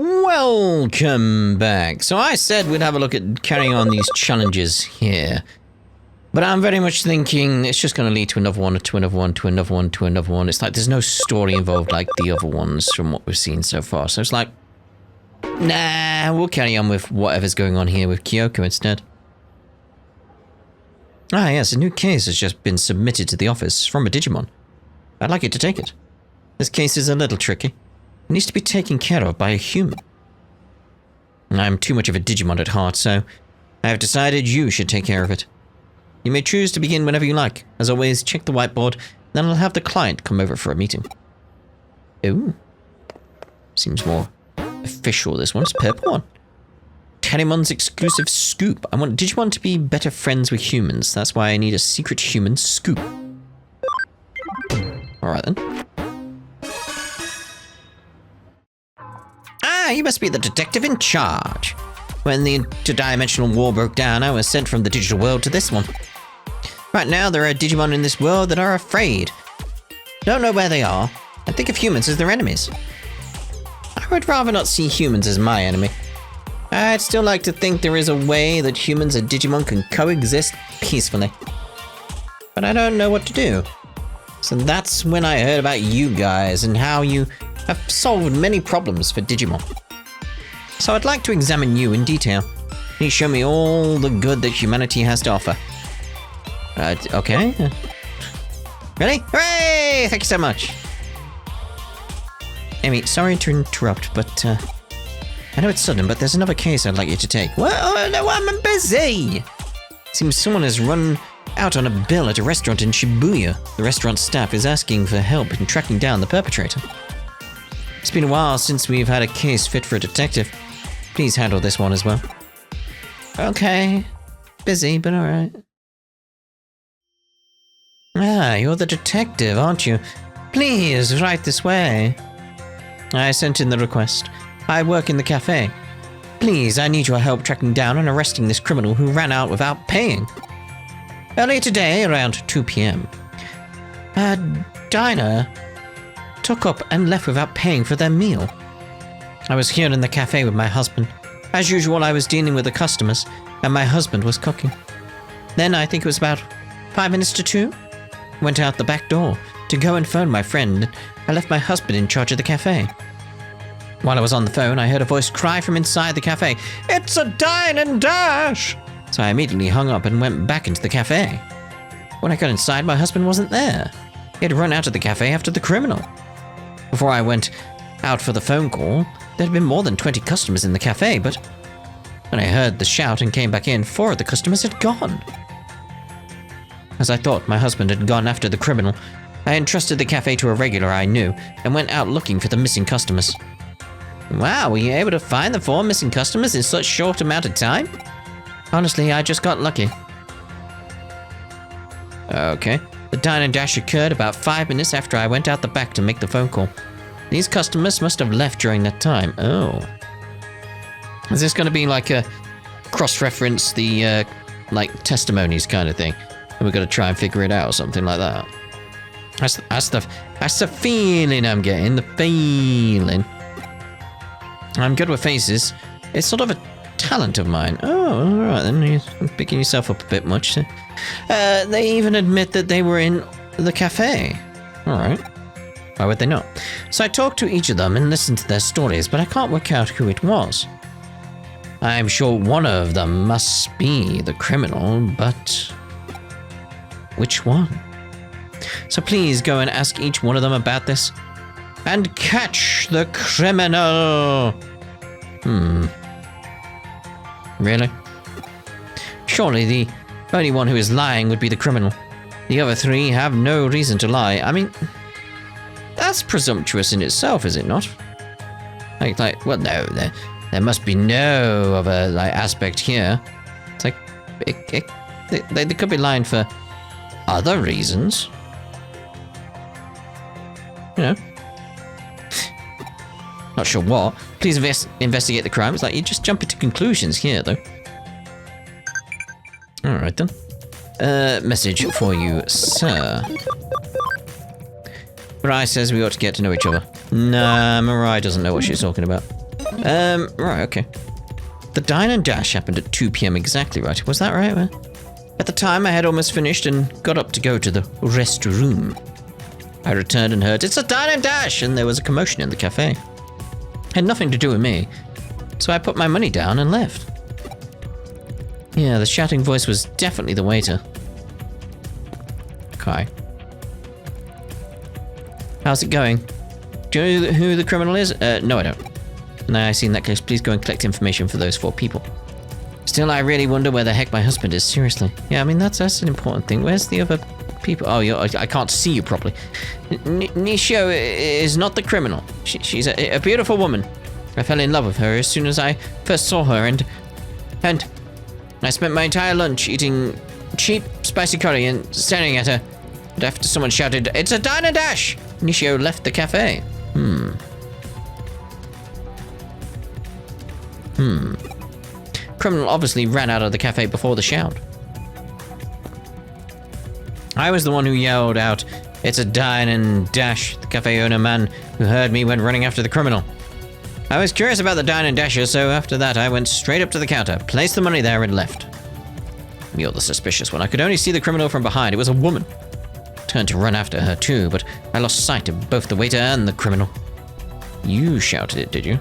Welcome back. So I said we'd have a look at carrying on these challenges here. But I'm very much thinking it's just going to lead to another one, to another one, to another one, to another one. It's like there's no story involved like the other ones from what we've seen so far. So it's like, nah, we'll carry on with whatever's going on here with Kyoko instead. Ah yes, a new case has just been submitted to the office from a Digimon. I'd like you to take it. This case is a little tricky. It needs to be taken care of by a human. I'm too much of a Digimon at heart, so I have decided you should take care of it. You may choose to begin whenever you like. As always, check the whiteboard, then I'll have the client come over for a meeting. Ooh. Seems more official, this one. It's a purple one. Terriermon's exclusive scoop. I want Digimon to be better friends with humans. That's why I need a secret human scoop. Alright then. Ah, you must be the detective in charge. When the interdimensional war broke down, I was sent from the digital world to this one. Right now, there are Digimon in this world that are afraid. Don't know where they are, and think of humans as their enemies. I would rather not see humans as my enemy. I'd still like to think there is a way that humans and Digimon can coexist peacefully. But I don't know what to do. So that's when I heard about you guys and how you have solved many problems for Digimon. So I'd like to examine you in detail. Please show me all the good that humanity has to offer. Okay. Ready? Hooray! Thank you so much. Amy, sorry to interrupt, but I know it's sudden, but there's another case I'd like you to take. Well, no, I'm busy. Seems someone has run out on a bill at a restaurant in Shibuya. The restaurant staff is asking for help in tracking down the perpetrator. It's been a while since we've had a case fit for a detective. Please handle this one as well. Okay. Busy, but alright. Ah, you're the detective, aren't you? Please, right this way. I sent in the request. I work in the cafe. Please, I need your help tracking down and arresting this criminal who ran out without paying. Earlier today, around 2 p.m., a diner took up and left without paying for their meal. I was here in the cafe with my husband. As usual, I was dealing with the customers, and my husband was cooking. Then, I think it was about 5 minutes to 2, went out the back door to go and phone my friend. I left my husband in charge of the cafe. While I was on the phone, I heard a voice cry from inside the cafe, "It's a dine and dash!" So I immediately hung up and went back into the cafe. When I got inside, my husband wasn't there. He had run out of the cafe after the criminal. Before I went out for the phone call, there had been more than 20 customers in the cafe, but when I heard the shout and came back in, 4 of the customers had gone. As I thought my husband had gone after the criminal, I entrusted the cafe to a regular I knew and went out looking for the missing customers. Wow, were you able to find the 4 missing customers in such short amount of time? Honestly, I just got lucky. Okay. The dine and dash occurred about 5 minutes after I went out the back to make the phone call. These customers must have left during that time. Oh. Is this going to be like a cross-reference the, like, testimonies kind of thing? And we've got to try and figure it out or something like that. That's the feeling I'm getting. The feeling. I'm good with faces. It's sort of a talent of mine. Oh, alright then. You're picking yourself up a bit much. They even admit that they were in the cafe. Alright. Why would they not? So I talked to each of them and listened to their stories, but I can't work out who it was. I'm sure one of them must be the criminal, but which one? So please go and ask each one of them about this. And catch the criminal! Really? Surely the only one who is lying would be the criminal. The other 3 have no reason to lie. I mean, that's presumptuous in itself, is it not? Like, well, no, there must be no other aspect here. It's like, they could be lying for other reasons. You know. Not sure what. Please investigate the crime. It's like you just jump into conclusions here, though. Alright then. Message for you, sir. Mirai says we ought to get to know each other. Nah, Mirai doesn't know what she's talking about. Right, okay. The dine and dash happened at 2 p.m. exactly, right? Was that right? At the time, I had almost finished and got up to go to the restroom. I returned and heard, "It's a dine and dash!" and there was a commotion in the cafe. Had nothing to do with me, so I put my money down and left. Yeah, the shouting voice was definitely the waiter. Okay. How's it going? Do you know who the criminal is? No, I don't. Now I see in that case, please go and collect information for those 4 people. Still, I really wonder where the heck my husband is, seriously. Yeah, I mean, that's an important thing. Where's the other people? Oh, I can't see you properly. Nishio is not the criminal. She's a beautiful woman. I fell in love with her as soon as I first saw her, and I spent my entire lunch eating cheap, spicy curry and staring at her. But after someone shouted, "It's a dine and dash!" Nishio left the cafe. Criminal obviously ran out of the cafe before the shout. I was the one who yelled out, "It's a dine and dash." The cafe owner man who heard me went running after the criminal. I was curious about the dine and dasher, so after that I went straight up to the counter, placed the money there and left. You're the suspicious one. I could only see the criminal from behind. It was a woman. Turned to run after her too, but I lost sight of both the waiter and the criminal. You shouted it, did you?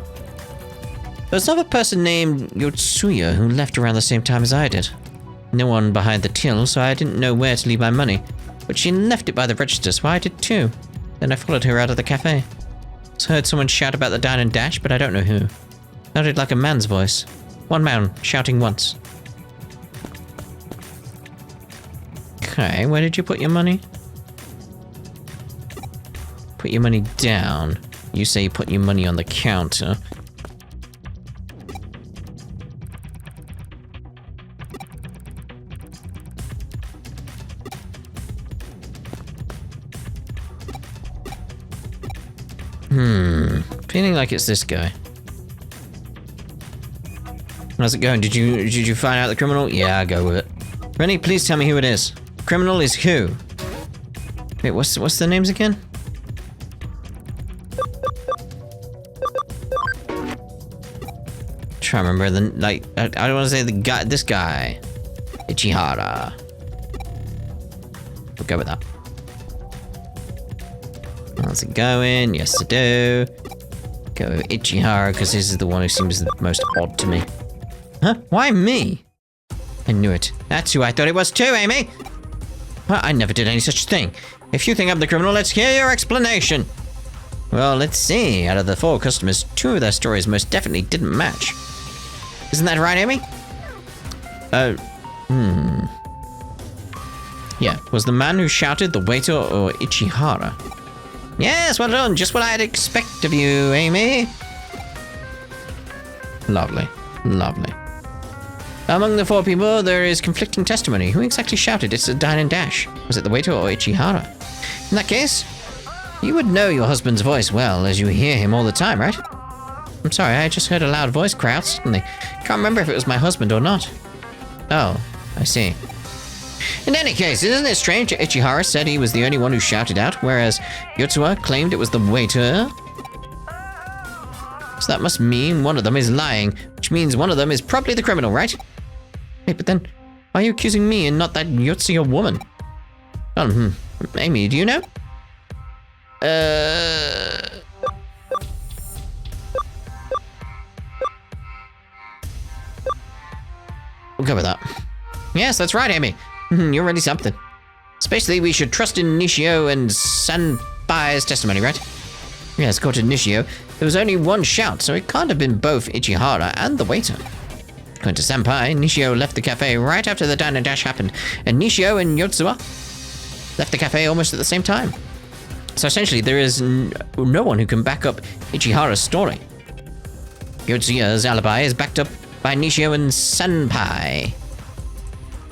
There was another person named Yotsuya who left around the same time as I did. No one behind the till, so I didn't know where to leave my money. But she left it by the register, so I did too. Then I followed her out of the cafe. I heard someone shout about the dine and dash, but I don't know who. Sounded like a man's voice. One man shouting once. Okay, where did you put your money? Put your money down. You say you put your money on the counter. Feeling like it's this guy. How's it going? Did you find out the criminal? Yeah, go with it. Rennie, please tell me who it is. Criminal is who? Wait, what's the names again? Try to remember the I don't want to say the guy. This guy, Ichihara. We'll go with that. How's it going? Yes, I do. Go with Ichihara, because this is the one who seems the most odd to me. Huh? Why me? I knew it. That's who I thought it was too, Amy! Well, I never did any such thing. If you think I'm the criminal, let's hear your explanation. Well, let's see. Out of the 4 customers, 2 of their stories most definitely didn't match. Isn't that right, Amy? Yeah, was the man who shouted the waiter or Ichihara? Yes, well done. Just what I'd expect of you, Amy. Lovely. Lovely. Among the 4 people, there is conflicting testimony. Who exactly shouted, "It's a dine and dash"? Was it the waiter or Ichihara? In that case, you would know your husband's voice well, as you hear him all the time, right? I'm sorry, I just heard a loud voice cry out suddenly. Can't remember if it was my husband or not. Oh, I see. In any case, isn't it strange that Ichihara said he was the only one who shouted out, whereas Yotsuya claimed it was the waiter? So that must mean one of them is lying, which means one of them is probably the criminal, right? Wait, but then, why are you accusing me and not that Yotsuya woman? Oh, Amy, do you know? We'll go with that. Yes, that's right, Amy. You're really something. Especially, we should trust in Nishio and Senpai's testimony, right? Yes, according to Nishio, there was only one shout, so it can't have been both Ichihara and the waiter. According to Senpai, Nishio left the cafe right after the dine and dash happened, and Nishio and Yotsuya left the cafe almost at the same time. So essentially, there is no one who can back up Ichihara's story. Yotsuya's alibi is backed up by Nishio and Senpai.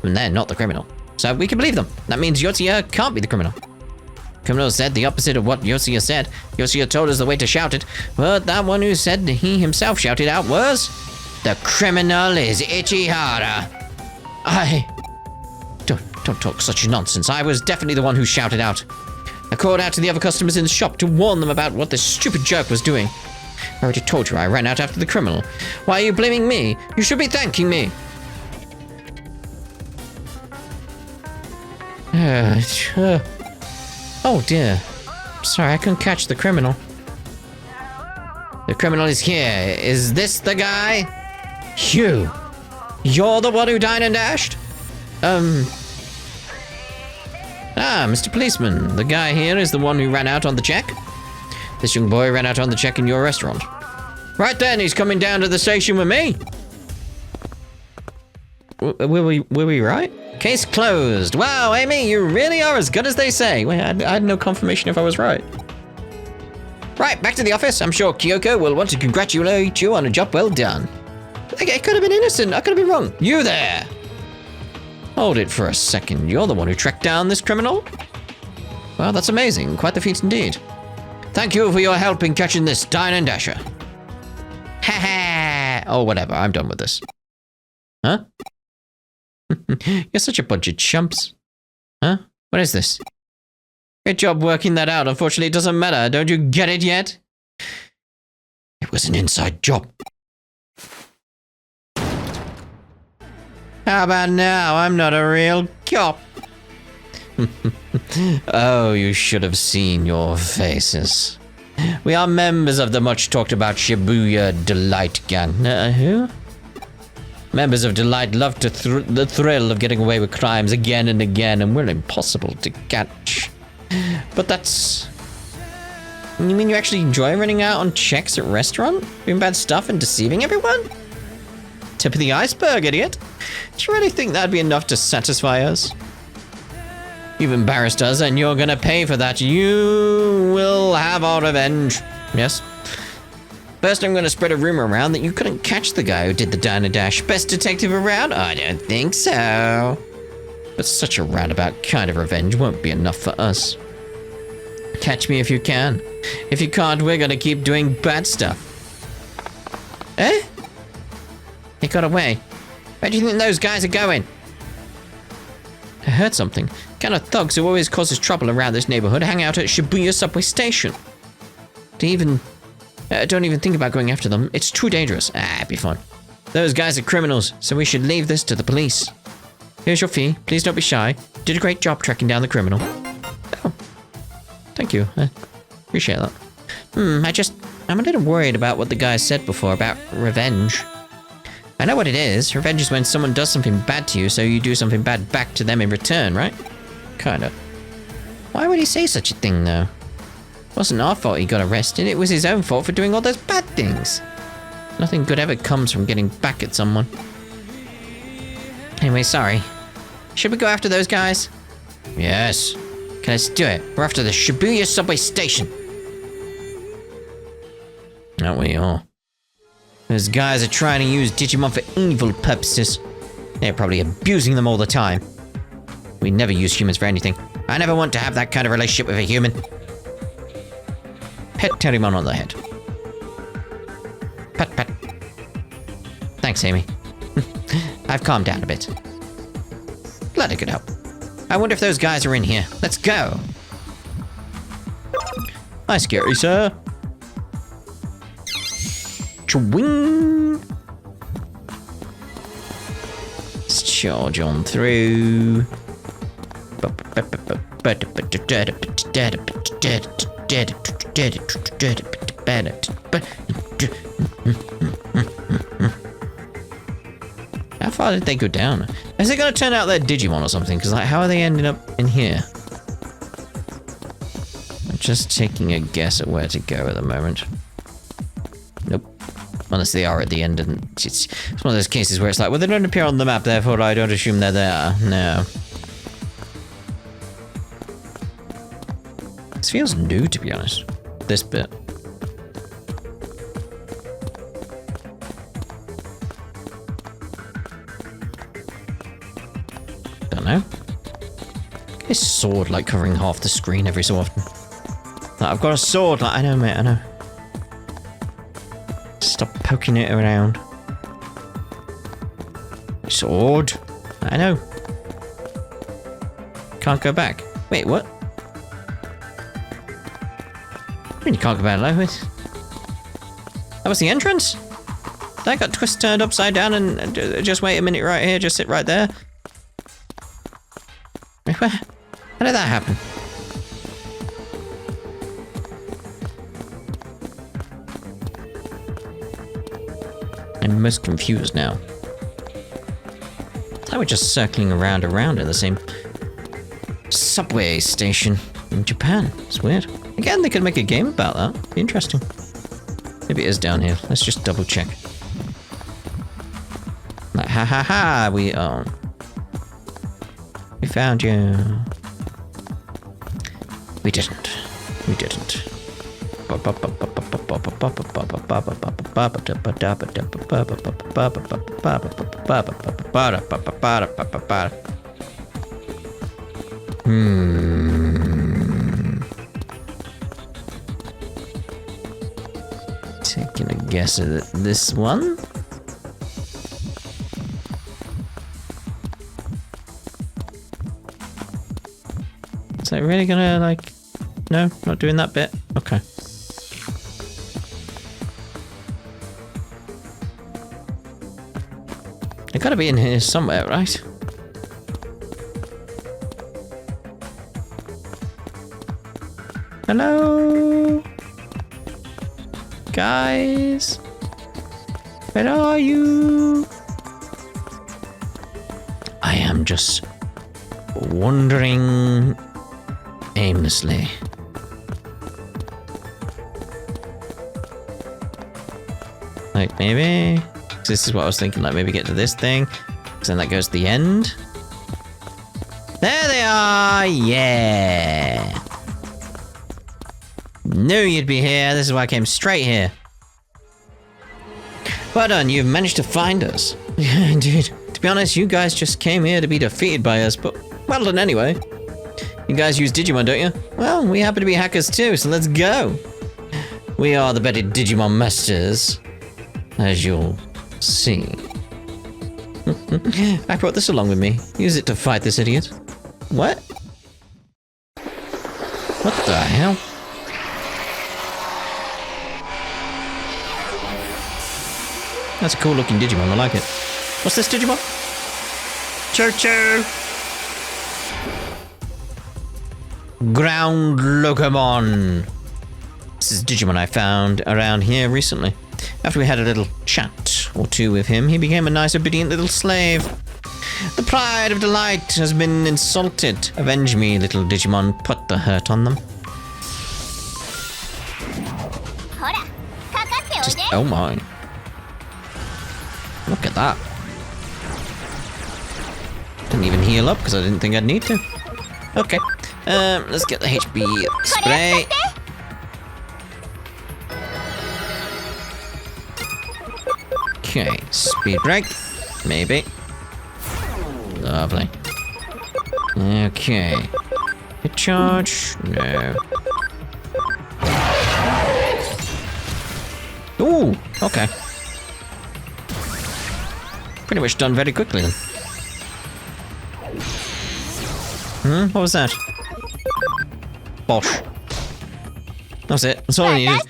And they're not the criminal. So we can believe them. That means Yotsuya can't be the criminal. Criminal said the opposite of what Yotsuya said. Yotsuya told us the waiter shouted, but that one who said he himself shouted out was... The criminal is Ichihara. Don't talk such nonsense. I was definitely the one who shouted out. I called out to the other customers in the shop to warn them about what this stupid jerk was doing. I already told you I ran out after the criminal. Why are you blaming me? You should be thanking me. Oh dear. Sorry, I couldn't catch the criminal. The criminal is here. Is this the guy? You. You're the one who dined and dashed? Mr. Policeman. The guy here is the one who ran out on the check? This young boy ran out on the check in your restaurant. Right then, he's coming down to the station with me. Were we right? Case closed. Wow, Amy, you really are as good as they say. Wait, I had no confirmation if I was right. Right, back to the office. I'm sure Kyoko will want to congratulate you on a job well done. It could have been innocent. I could have been wrong. You there! Hold it for a second. You're the one who tracked down this criminal? Well, that's amazing. Quite the feat indeed. Thank you for your help in catching this Dine and Dasher. Ha ha! Oh, whatever. I'm done with this. Huh? You're such a bunch of chumps. Huh? What is this? Good job working that out. Unfortunately, it doesn't matter. Don't you get it yet? It was an inside job. How about now? I'm not a real cop. Oh, you should have seen your faces. We are members of the much talked about Shibuya Delight Gang. Who? Members of Delight love to the thrill of getting away with crimes again and again, and we're impossible to catch. But that's... You mean you actually enjoy running out on checks at restaurant? Doing bad stuff and deceiving everyone? Tip of the iceberg, idiot. Do you really think that'd be enough to satisfy us? You've embarrassed us, and you're gonna pay for that. You will have our revenge. Yes? First, I'm gonna spread a rumor around that you couldn't catch the guy who did the Dine and Dash. Best detective around? I don't think so. But such a roundabout kind of revenge won't be enough for us. Catch me if you can. If you can't, we're gonna keep doing bad stuff. Eh? He got away. Where do you think those guys are going? I heard something. Kind of thugs who always causes trouble around this neighborhood hang out at Shibuya subway station. Don't even think about going after them. It's too dangerous. It'd be fun. Those guys are criminals, so we should leave this to the police. Here's your fee. Please don't be shy. Did a great job tracking down the criminal. Oh. Thank you. I appreciate that. I'm a little worried about what the guy said before about revenge. I know what it is. Revenge is when someone does something bad to you, so you do something bad back to them in return, right? Kinda. Why would he say such a thing, though? It wasn't our fault he got arrested. It was his own fault for doing all those bad things. Nothing good ever comes from getting back at someone. Anyway, sorry. Should we go after those guys? Yes. Okay, let's do it. We're after the Shibuya subway station. Aren't we all? Those guys are trying to use Digimon for evil purposes. They're probably abusing them all the time. We never use humans for anything. I never want to have that kind of relationship with a human. Pet Terriermon on the head. Pat, pat. Thanks, Amy. I've calmed down a bit. Glad I could help. I wonder if those guys are in here. Let's go. Hi, scary sir. Chwing. Let's charge on through. How far did they go down? Is it going to turn out they're Digimon or something? Because, like, how are they ending up in here? I'm just taking a guess at where to go at the moment. Nope. Unless they are at the end, and it's one of those cases where it's like, well, they don't appear on the map, therefore I don't assume they're there. No. This feels new, to be honest. This bit. Don't know. This sword, like, covering half the screen every so often. Like, I've got a sword, like, I know, mate, I know. Stop poking it around. Sword. I know. Can't go back. Wait, what? I mean, you can't go back like this. That was the entrance? That got turned upside down and just wait a minute right here, just sit right there. How did that happen? I'm most confused now. It's like we're just circling around in the same subway station in Japan. It's weird. Again, they could make a game about that. Be interesting. Maybe it is down here. Let's just double check. Like, ha ha ha, we found you. We didn't. We didn't. Taking a guess at this one. Is that really gonna, like... No, not doing that bit? Okay. They gotta be in here somewhere, right? Hello? Guys? Where are you? I am just wandering aimlessly. Like, maybe? This is what I was thinking, like, maybe get to this thing. Because then that goes to the end. There they are! Yeah! Knew you'd be here. This is why I came straight here. Well done, you've managed to find us. Yeah, indeed. To be honest, you guys just came here to be defeated by us, but well done anyway. You guys use Digimon, don't you? Well, we happen to be hackers too, so let's go. We are the better Digimon masters, as you'll see. I brought this along with me. Use it to fight this idiot. What? What the hell? That's a cool looking Digimon, I like it. What's this Digimon? Choo-choo! Ground Locomon! This is Digimon I found around here recently. After we had a little chat or two with him, he became a nice obedient little slave. The pride of delight has been insulted. Avenge me, little Digimon. Put the hurt on them. Just, oh my. Look at that. Didn't even heal up because I didn't think I'd need to. Okay. Let's get the HP spray. Okay, speed break. Maybe. Lovely. Okay. Hit charge. No. Ooh, okay. Pretty much done very quickly then. What was that? Bosh. That was it. That's all I needed.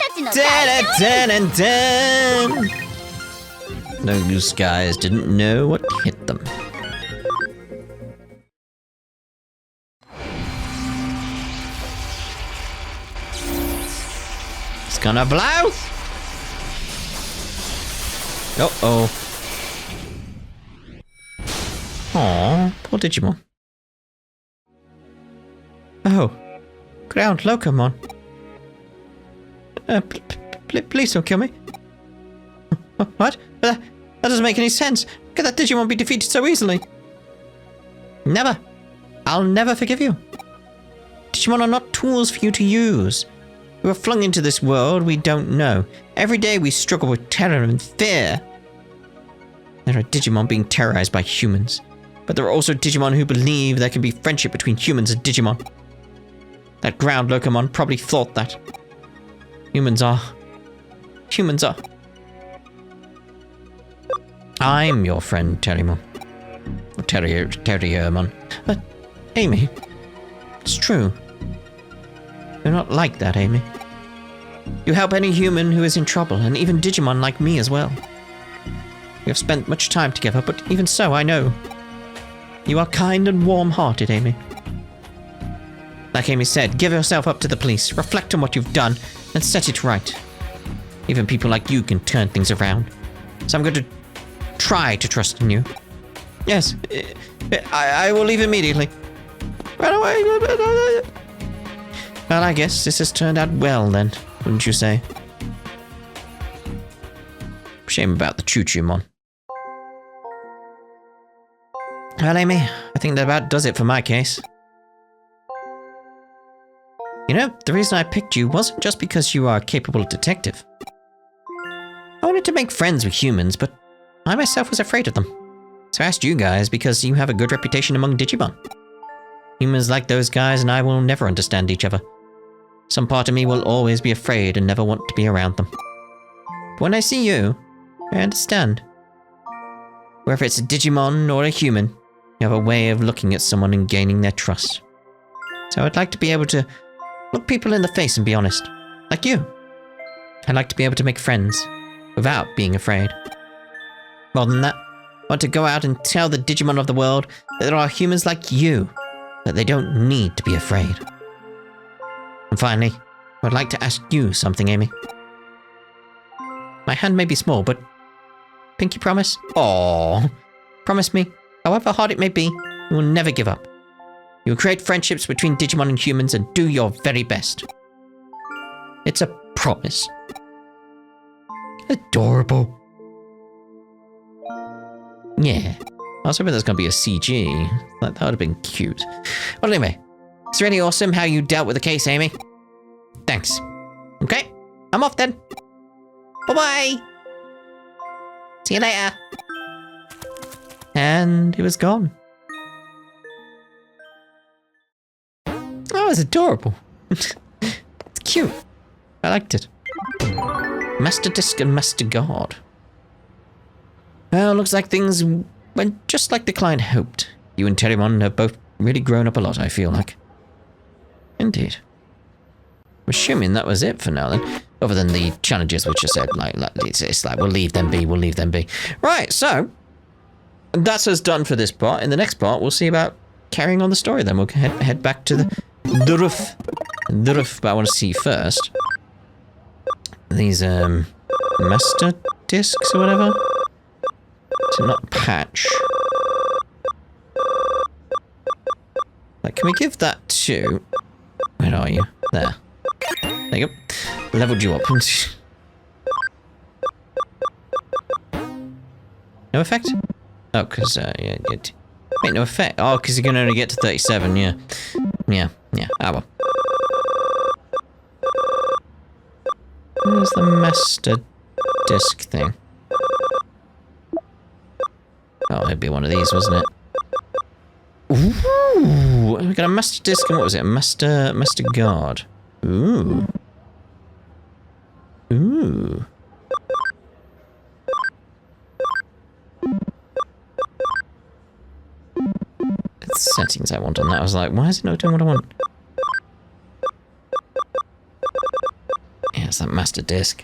Those guys didn't know what hit them. It's gonna blow! Uh-oh. Aww, poor Digimon. Oh, Ground Locomon. Please don't kill me. What? That doesn't make any sense. How could that Digimon be defeated so easily? Never. I'll never forgive you. Digimon are not tools for you to use. We were flung into this world we don't know. Every day we struggle with terror and fear. There are Digimon being terrorized by humans. But there are also Digimon who believe there can be friendship between humans and Digimon. That Ground Locomon probably thought that. Humans are. I'm your friend, Terriermon. Or Terriermon. But, Amy, it's true. You're not like that, Amy. You help any human who is in trouble, and even Digimon like me as well. We have spent much time together, but even so, I know. You are kind and warm-hearted, Amy. Like Amy said, give yourself up to the police, reflect on what you've done, and set it right. Even people like you can turn things around. So I'm going to try to trust in you. Yes, I will leave immediately. Run away. Well, I guess this has turned out well then, wouldn't you say? Shame about the Choo-Choo-mon. Well, Amy, I think that about does it for my case. You know, the reason I picked you wasn't just because you are a capable detective. I wanted to make friends with humans, but I myself was afraid of them. So I asked you guys because you have a good reputation among Digimon. Humans like those guys and I will never understand each other. Some part of me will always be afraid and never want to be around them. But when I see you, I understand. Whether it's a Digimon or a human, you have a way of looking at someone and gaining their trust. So I'd like to be able to look people in the face and be honest. Like you. I'd like to be able to make friends without being afraid. More than that, I want to go out and tell the Digimon of the world that there are humans like you, that they don't need to be afraid. And finally, I'd like to ask you something, Amy. My hand may be small, but pinky promise? Aww. Promise me, however hard it may be, you will never give up. You will create friendships between Digimon and humans and do your very best. It's a promise. Adorable. Yeah. I was hoping there's going to be a CG. That would have been cute. Well, anyway, it's really awesome how you dealt with the case, Amy. Thanks. Okay, I'm off then. Bye-bye. See you later. And he was gone. Oh, it's adorable. It's cute. I liked it. Master Disc and Master Guard. Well, looks like things went just like the client hoped. You and Terriermon have both really grown up a lot, I feel like. Indeed. I'm assuming that was it for now then. Other than the challenges which I said, it's like, we'll leave them be. Right, so, that's us done for this part. In the next part, we'll see about carrying on the story then. We'll head back to the roof. But I want to see first. These, master discs or whatever? So not patch. Like, can we give that to... Where are you? There. There you go. Leveled you up. No effect? Oh, because, yeah, it... Wait, no effect. Oh, because you can only get to 37, yeah. Yeah. Ah, well. Where's the master disc thing? Oh, it'd be one of these, wasn't it? Ooh! We got a master disc and what was it? A master guard. Ooh. It's settings I want on that. I was like, why is it not doing what I want? Yeah, it's that master disc.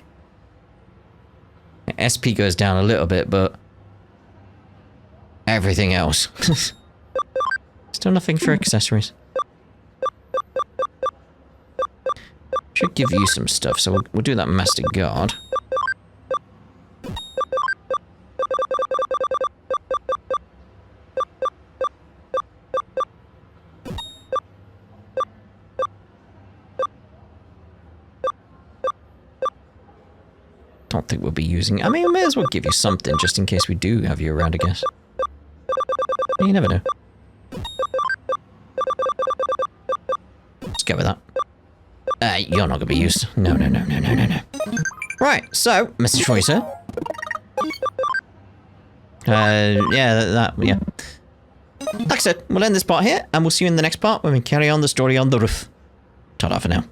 SP goes down a little bit, but everything else. Still nothing for accessories. Should give you some stuff, so we'll do that master guard. Don't think we'll be using... I mean, we may as well give you something, just in case we do have you around, I guess. You never know. Let's go with that. You're not gonna be used. No. Right, so, Mr. Choicer. Yeah. Like I said, we'll end this part here, and we'll see you in the next part when we carry on the story on the roof. Ta-da for now.